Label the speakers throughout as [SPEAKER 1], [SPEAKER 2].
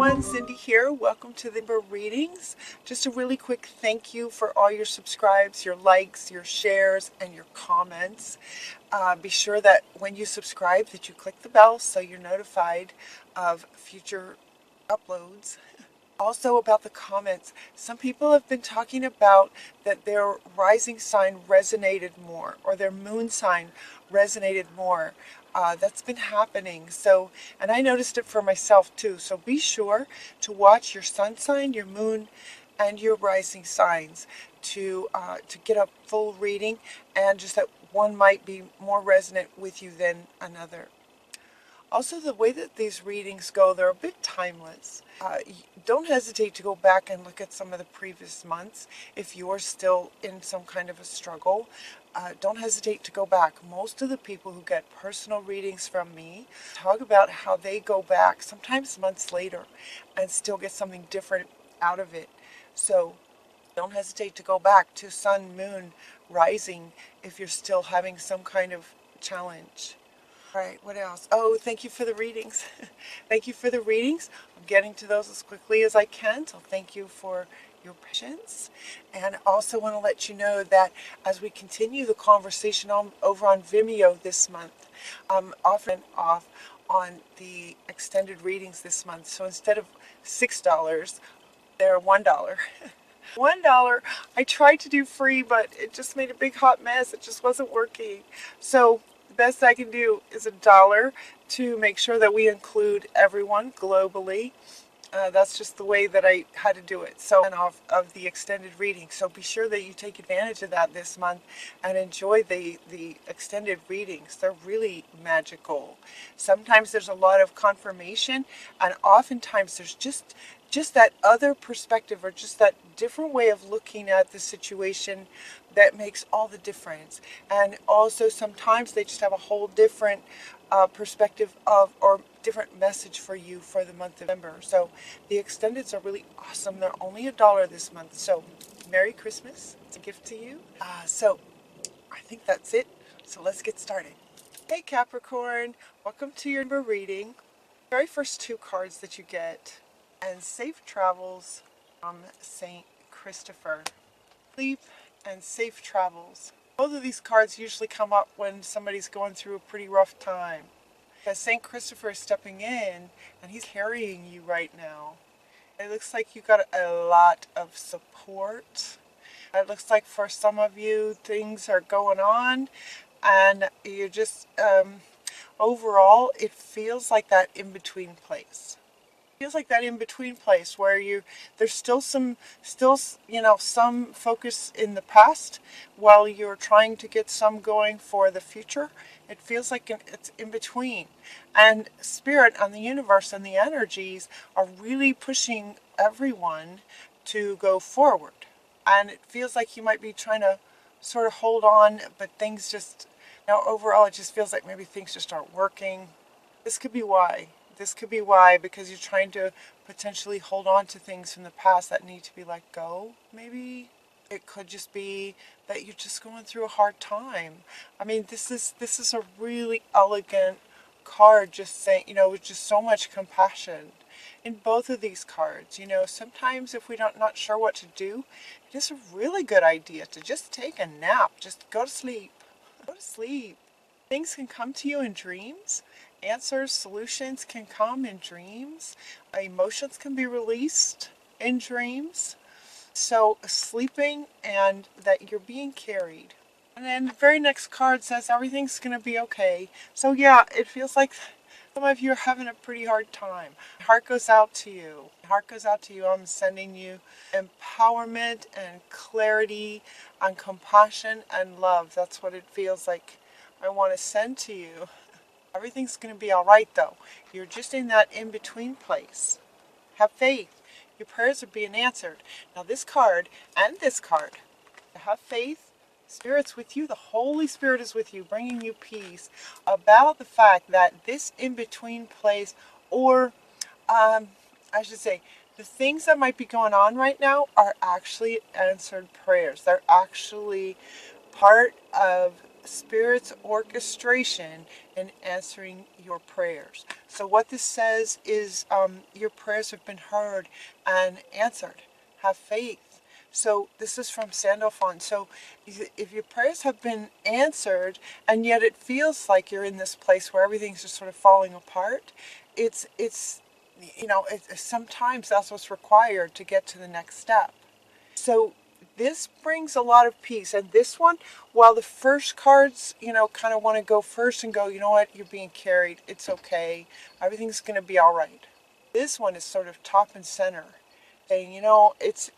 [SPEAKER 1] everyone, Cindy here. Welcome to the readings. Just a really quick thank you for all your subscribes, your likes, your shares, and your comments. Be sure that when you subscribe that you click the bell so you're notified of future uploads. Also about the comments, some people have been talking about that their rising sign resonated more or their moon sign resonated more. That's been happening. So, and I noticed it for myself too. So be sure to watch your sun sign, your moon, and your rising signs to get a full reading, and just that one might be more resonant with you than another. Also, the way that these readings go, they're a bit timeless. Don't hesitate to go back and look at some of the previous months if you're still in some kind of a struggle. Don't hesitate to go back. Most of the people who get personal readings from me talk about how they go back, sometimes months later, and still get something different out of it. So don't hesitate to go back to sun, moon, rising if you're still having some kind of challenge. All right, what else? Oh, thank you for the readings. Thank you for the readings. I'm getting to those as quickly as I can, so thank you for your patience. And I also want to let you know that as we continue the conversation over on Vimeo this month, I'm off on the extended readings this month. So instead of $6, they're $1. $1. I tried to do free, but it just made a big hot mess. It just wasn't working. So the best I can do is $1 to make sure that we include everyone globally. That's just the way that I had to do it. So, and off of the extended reading. So be sure that you take advantage of that this month and enjoy the extended readings. They're really magical. Sometimes there's a lot of confirmation, and oftentimes there's just that other perspective, or just that different way of looking at the situation that makes all the difference. And also sometimes they just have a whole different perspective of, or different message for you for the month of November. So the extendeds are really awesome. They're only $1 this month. So Merry Christmas. It's a gift to you. So I think that's it. So let's get started. Hey Capricorn, welcome to your reading. Very first two cards that you get, and safe travels from Saint Christopher. Sleep and safe travels. Both of these cards usually come up when somebody's going through a pretty rough time. Because Saint Christopher is stepping in and he's carrying you right now. It looks like you got a lot of support. It looks like for some of you things are going on, and you're just overall it feels like that in-between place. Feels like that in-between place where there's still some focus in the past while you're trying to get some going for the future. It feels like it's in between, and spirit and the universe and the energies are really pushing everyone to go forward. And it feels like you might be trying to sort of hold on, but things just, overall it just feels like maybe things just aren't working. This could be why. Because you're trying to potentially hold on to things from the past that need to be let go, maybe. It could just be that you're just going through a hard time. I mean, this is a really elegant card, just saying, with just so much compassion in both of these cards. Sometimes if we're not sure what to do, it is a really good idea to just take a nap, just go to sleep. Go to sleep. Things can come to you in dreams. Answers, solutions can come in dreams. Emotions can be released in dreams. So sleeping and that you're being carried. And then the very next card says everything's going to be okay. So yeah, it feels like some of you are having a pretty hard time. My heart goes out to you. My heart goes out to you. I'm sending you empowerment and clarity and compassion and love. That's what it feels like I want to send to you. Everything's going to be all right, though. You're just in that in-between place. Have faith. Your prayers are being answered. Now this card and this card. Have faith. Spirit's with you. The Holy Spirit is with you, bringing you peace about the fact that this in-between place, or I should say, the things that might be going on right now are actually answered prayers. They're actually part of Spirit's orchestration in answering your prayers. So what this says is your prayers have been heard and answered. Have faith. So this is from Sandalphon. So if your prayers have been answered and yet it feels like you're in this place where everything's just sort of falling apart, it's sometimes that's what's required to get to the next step. So this brings a lot of peace. And this one, while the first cards, kind of want to go first and go, you know what, you're being carried. It's okay. Everything's going to be all right. This one is sort of top and center, saying, it's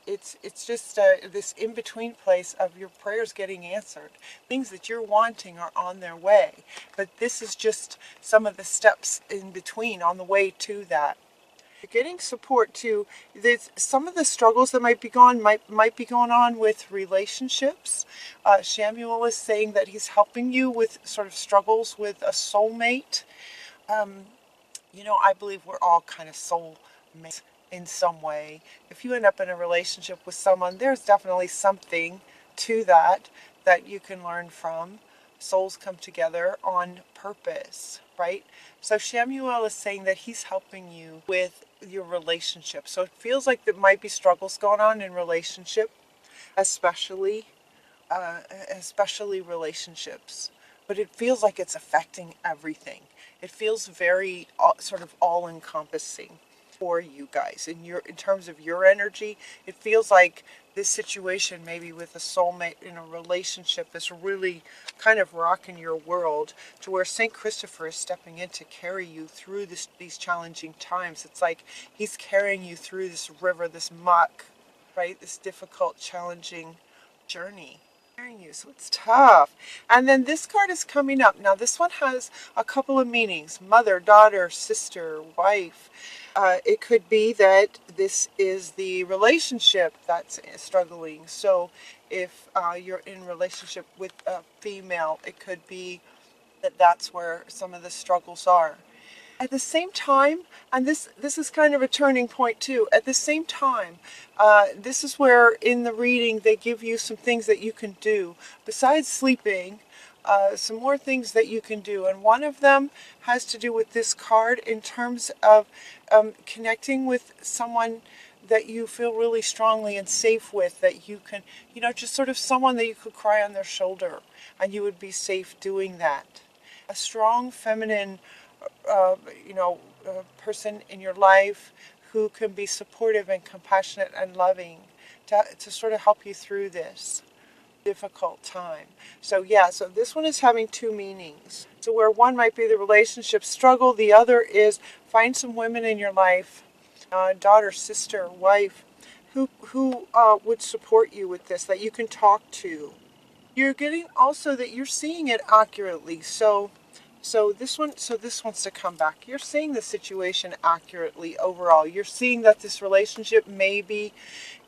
[SPEAKER 1] just this in-between place of your prayers getting answered. Things that you're wanting are on their way. But this is just some of the steps in between on the way to that. Getting support too. Some of the struggles that might be going on with relationships. Samuel is saying that he's helping you with sort of struggles with a soulmate. I believe we're all kind of soulmates in some way. If you end up in a relationship with someone, there's definitely something to that you can learn from. Souls come together on purpose, right? So Samuel is saying that he's helping you with your relationship. So it feels like there might be struggles going on in relationship, especially relationships. But it feels like it's affecting everything. It feels very sort of all-encompassing for you guys. In terms of your energy, it feels like this situation, maybe with a soulmate in a relationship, is really kind of rocking your world to where St. Christopher is stepping in to carry you through these challenging times. It's like he's carrying you through this river, this muck, right? This difficult, challenging journey. You, so it's tough. And then this card is coming up. Now this one has a couple of meanings: mother, daughter, sister, wife. It could be that this is the relationship that's struggling. So if you're in relationship with a female, it could be that that's where some of the struggles are. At the same time, and this is kind of a turning point too, at the same time, this is where in the reading they give you some things that you can do besides sleeping, some more things that you can do. And one of them has to do with this card in terms of connecting with someone that you feel really strongly and safe with, that you can, just sort of someone that you could cry on their shoulder and you would be safe doing that. A strong feminine person in your life who can be supportive and compassionate and loving to sort of help you through this difficult time. So this one is having two meanings. So where one might be the relationship struggle, the other is find some women in your life, daughter, sister, wife, who would support you with this, that you can talk to. You're getting also that you're seeing it accurately. So this wants to come back. You're seeing the situation accurately overall. You're seeing that this relationship maybe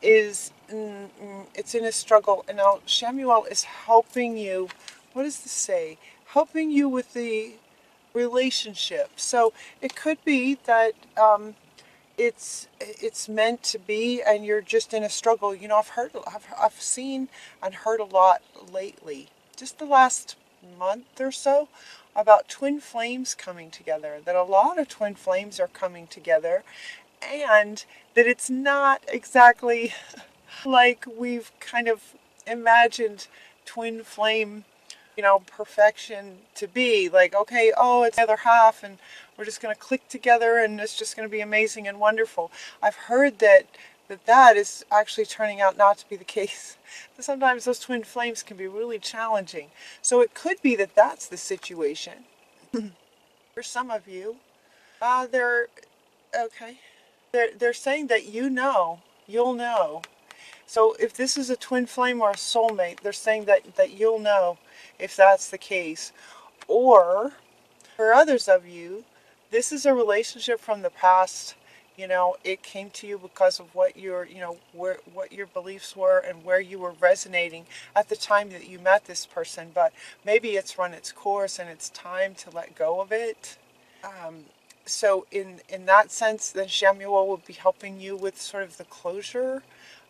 [SPEAKER 1] is it's in a struggle. And now Samuel is helping you. What does this say? Helping you with the relationship. So it could be that it's meant to be, and you're just in a struggle. I've seen and heard a lot lately, just the last month or so, about twin flames coming together, that a lot of twin flames are coming together, and that it's not exactly like we've kind of imagined twin flame, perfection to be. Like, okay, it's the other half, and we're just going to click together, and it's just going to be amazing and wonderful. I've heard that is actually turning out not to be the case. Sometimes those twin flames can be really challenging. So it could be that that's the situation. For some of you, they're okay. They're saying that you'll know. So if this is a twin flame or a soulmate, they're saying that you'll know if that's the case. Or for others of you, this is a relationship from the past. It came to you because of what what your beliefs were and where you were resonating at the time that you met this person. But maybe it's run its course and it's time to let go of it. So in that sense, then Samuel will be helping you with sort of the closure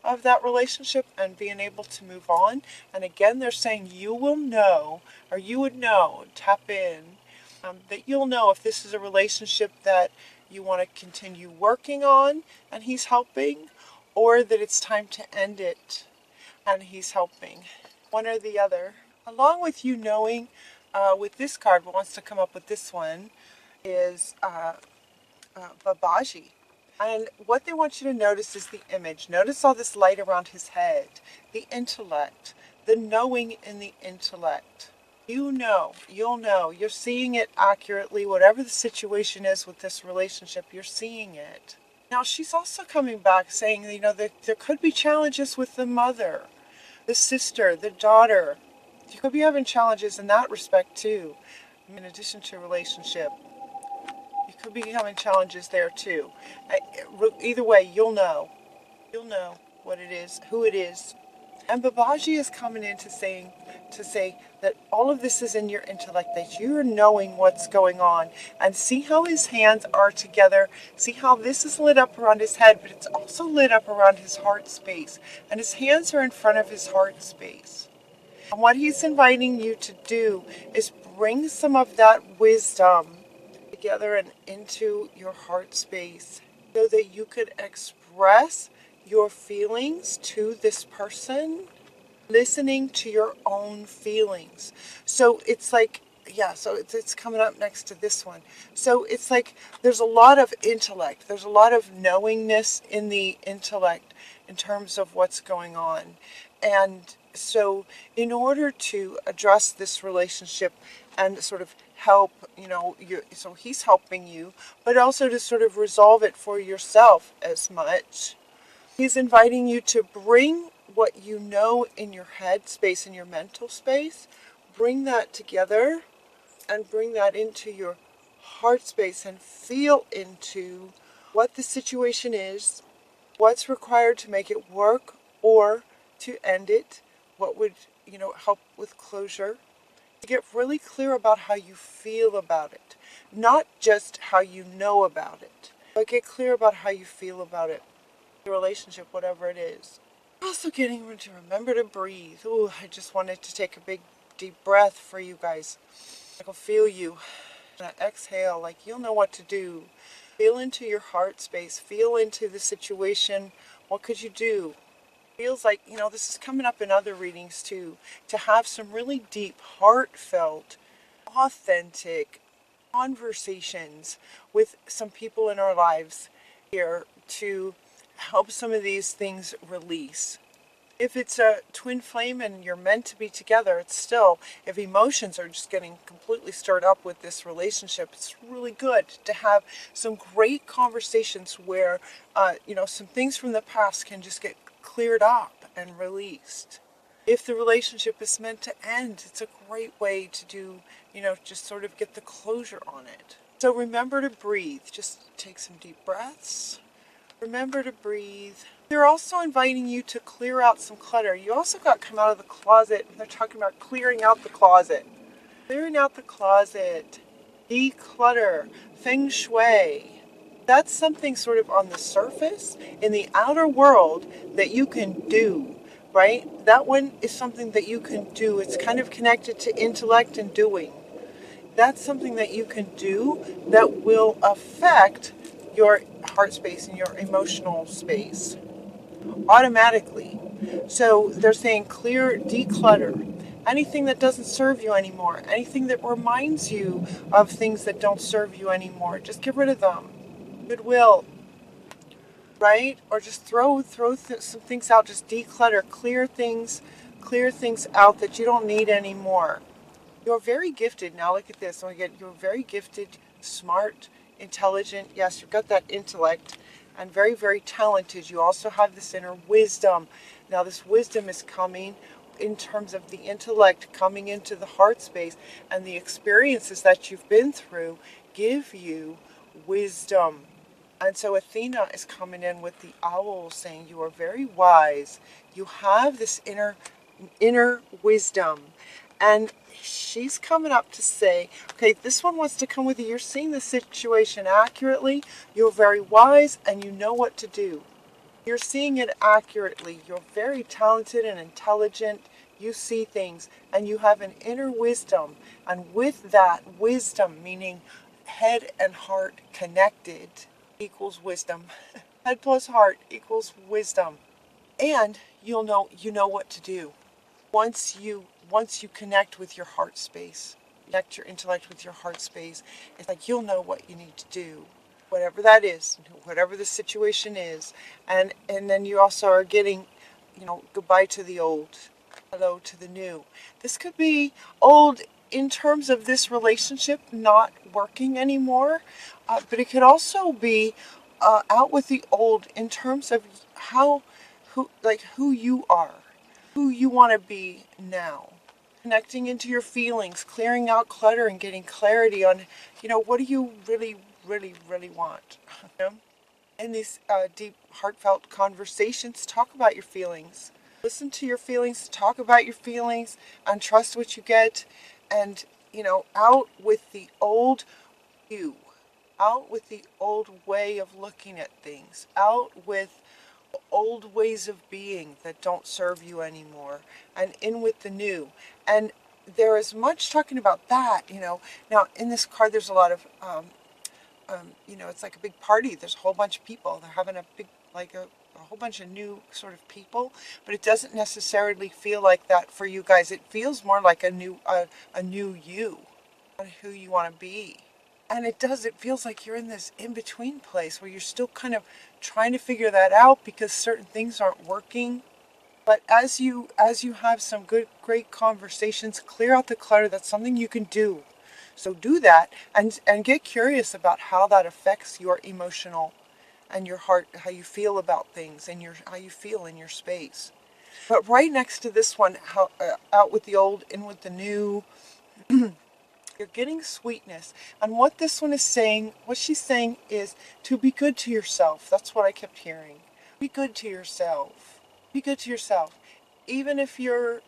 [SPEAKER 1] of that relationship and being able to move on. And again, they're saying you will know, or you would know, tap in, that you'll know if this is a relationship that you want to continue working on and he's helping, or that it's time to end it and he's helping. One or the other. Along with you knowing, with this card, what wants to come up with this one is Babaji. And what they want you to notice is the image. Notice all this light around his head, the intellect, the knowing in the intellect. You know, you'll know, you're seeing it accurately. Whatever the situation is with this relationship, you're seeing it. Now, she's also coming back saying, that there could be challenges with the mother, the sister, the daughter. You could be having challenges in that respect too, in addition to relationship. You could be having challenges there too. Either way, you'll know. You'll know what it is, who it is. And Babaji is coming in to say that all of this is in your intellect, that you're knowing what's going on. And see how his hands are together. See how this is lit up around his head, but it's also lit up around his heart space. And his hands are in front of his heart space. And what he's inviting you to do is bring some of that wisdom together and into your heart space so that you could express your feelings to this person, listening to your own feelings. So it's like, so it's coming up next to this one. So it's like there's a lot of intellect. There's a lot of knowingness in the intellect in terms of what's going on. And so in order to address this relationship and sort of help, so he's helping you, but also to sort of resolve it for yourself as much. He's inviting you to bring what you know in your head space, in your mental space, bring that together and bring that into your heart space and feel into what the situation is, what's required to make it work or to end it, what would, help with closure. To get really clear about how you feel about it, not just how you know about it, but get clear about how you feel about it. The relationship, whatever it is. Also getting to remember to breathe. Ooh, I just wanted to take a big deep breath for you guys. I can feel you. And exhale, like you'll know what to do. Feel into your heart space. Feel into the situation. What could you do? Feels like, this is coming up in other readings too. To have some really deep, heartfelt, authentic conversations with some people in our lives here to help some of these things release. If it's a twin flame and you're meant to be together, it's still, if emotions are just getting completely stirred up with this relationship, it's really good to have some great conversations where, some things from the past can just get cleared up and released. If the relationship is meant to end, it's a great way to do, just sort of get the closure on it. So remember to breathe. Just take some deep breaths. Remember to breathe. They're also inviting you to clear out some clutter. You also got to come out of the closet. They're talking about clearing out the closet. Clearing out the closet. Declutter. Feng Shui. That's something sort of on the surface, in the outer world, that you can do, right? That one is something that you can do. It's kind of connected to intellect and doing. That's something that you can do that will affect your heart space and your emotional space automatically. So they're saying clear, declutter. Anything that doesn't serve you anymore, anything that reminds you of things that don't serve you anymore, just get rid of them. Goodwill, right? Or just throw some things out, just declutter, clear things out that you don't need anymore. You're very gifted. Now look at this. You're very gifted, smart, intelligent. Yes, you've got that intellect and very, very talented. You also have this inner wisdom. Now this wisdom is coming in terms of the intellect coming into the heart space, and the experiences that you've been through give you wisdom. And so Athena is coming in with the owl saying you are very wise. You have this inner wisdom. And she's coming up to say, okay, this one wants to come with you. You're seeing the situation accurately. You're very wise and you know what to do. You're seeing it accurately. You're very talented and intelligent. You see things and you have an inner wisdom. And with that wisdom, meaning head and heart connected, equals wisdom. Head plus heart equals wisdom. And you know what to do. Once you connect with your heart space, connect your intellect with your heart space, it's like you'll know what you need to do. Whatever that is, whatever the situation is. And then you also are getting, goodbye to the old, hello to the new. This could be old in terms of this relationship not working anymore, but it could also be out with the old in terms of who you are, who you want to be now. Connecting into your feelings, clearing out clutter and getting clarity on, what do you really, really, really want. In these deep, heartfelt conversations, talk about your feelings. Listen to your feelings, talk about your feelings, and trust what you get. And, out with the old you. Out with the old way of looking at things. Out with old ways of being that don't serve you anymore. And in with the new. And there is much talking about that, Now, in this card, there's a lot of it's like a big party. There's a whole bunch of people. They're having a big, like a whole bunch of new sort of people, but it doesn't necessarily feel like that for you guys. It feels more like a new you, on who you want to be. And it feels like you're in this in-between place where you're still kind of trying to figure that out because certain things aren't working. But as you have some great conversations, clear out the clutter. That's something you can do. So do that and get curious about how that affects your emotional and your heart, how you feel about things and how you feel in your space. But right next to this one, out with the old, in with the new, you're getting sweetness. And what this one is saying, what she's saying is to be good to yourself. That's what I kept hearing. Be good to yourself. Be good to yourself. Even if you're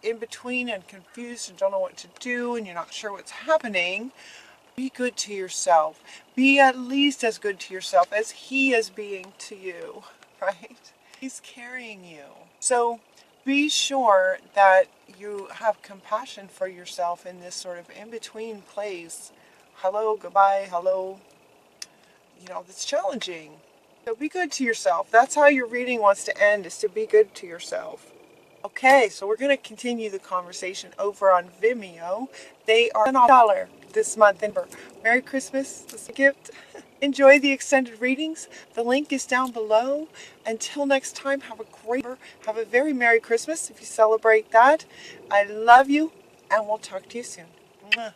[SPEAKER 1] in between and confused and don't know what to do and you're not sure what's happening, be good to yourself. Be at least as good to yourself as he is being to you, right? He's carrying you. So be sure that you have compassion for yourself in this sort of in-between place. Hello, goodbye, hello. That's challenging. So be good to yourself. That's how your reading wants to end, is to be good to yourself. Okay, so we're going to continue the conversation over on Vimeo. They are $1 this month. Merry Christmas. This is a gift. Enjoy the extended readings. The link is down below. Until next time, have a very Merry Christmas if you celebrate that. I love you, and we'll talk to you soon. Mwah.